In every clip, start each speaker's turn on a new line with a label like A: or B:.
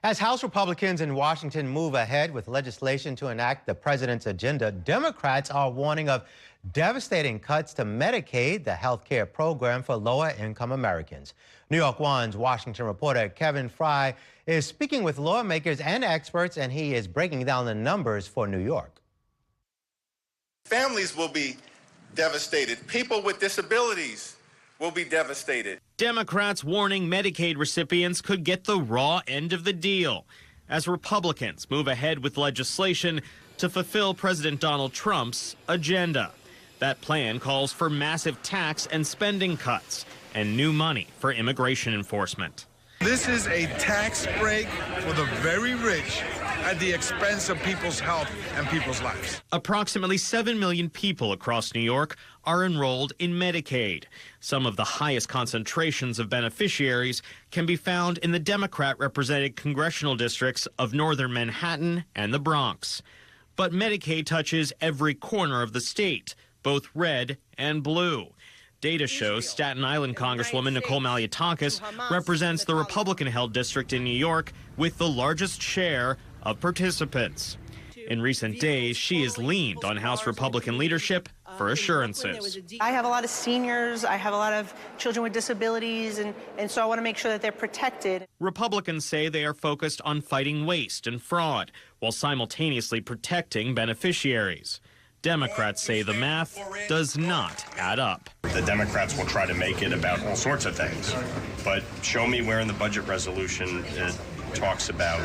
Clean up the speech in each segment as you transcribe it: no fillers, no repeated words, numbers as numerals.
A: As House Republicans in Washington move ahead with legislation to enact the president's agenda, Democrats are warning of devastating cuts to Medicaid, the health care program for lower-income Americans. New York One's Washington reporter Kevin Fry is speaking with lawmakers and experts, and he is breaking down the numbers for New York.
B: Families will be devastated. People with disabilities will be devastated.
C: Democrats warning Medicaid recipients could get the raw end of the deal as Republicans move ahead with legislation to fulfill President Donald Trump's agenda. That plan calls for massive tax and spending cuts and new money for immigration enforcement.
D: This is a tax break for the very rich at the expense of people's health and people's lives.
C: Approximately 7 million people across New York are enrolled in Medicaid. Some of the highest concentrations of beneficiaries can be found in the Democrat-represented congressional districts of northern Manhattan and the Bronx. But Medicaid touches every corner of the state, both red and blue. Data shows Staten Island Congresswoman Nicole Malliotakis represents the Republican-held district in New York with the largest share of participants. In recent days, she has leaned on House Republican leadership for assurances.
E: I have a lot of seniors, I have a lot of children with disabilities, and so I want to make sure that they're protected.
C: Republicans say they are focused on fighting waste and fraud while simultaneously protecting beneficiaries. Democrats say the math does not add up.
F: The Democrats will try to make it about all sorts of things, but show me where in the budget resolution it talks about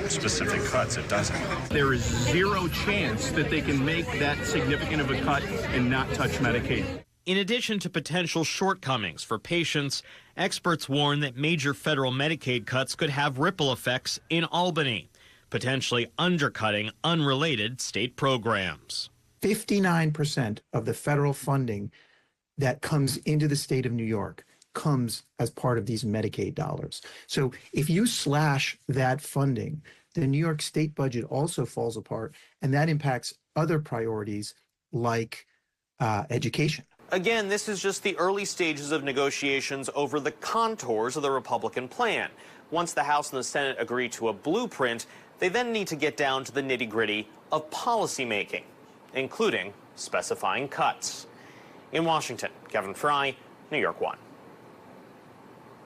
F: specific cuts. It doesn't.
G: There is zero chance that they can make that significant of a cut and not touch Medicaid.
C: In addition to potential shortcomings for patients, experts warn that major federal Medicaid cuts could have ripple effects in Albany, potentially undercutting unrelated state programs.
H: 59% of the federal funding that comes into the state of New York comes as part of these Medicaid dollars. So if you slash that funding, the New York state budget also falls apart, and that impacts other priorities like education.
C: Again, this is just the early stages of negotiations over the contours of the Republican plan. Once the House and the Senate agree to a blueprint, they then need to get down to the nitty-gritty of policymaking, including specifying cuts. In Washington, Kevin Fry, New York One.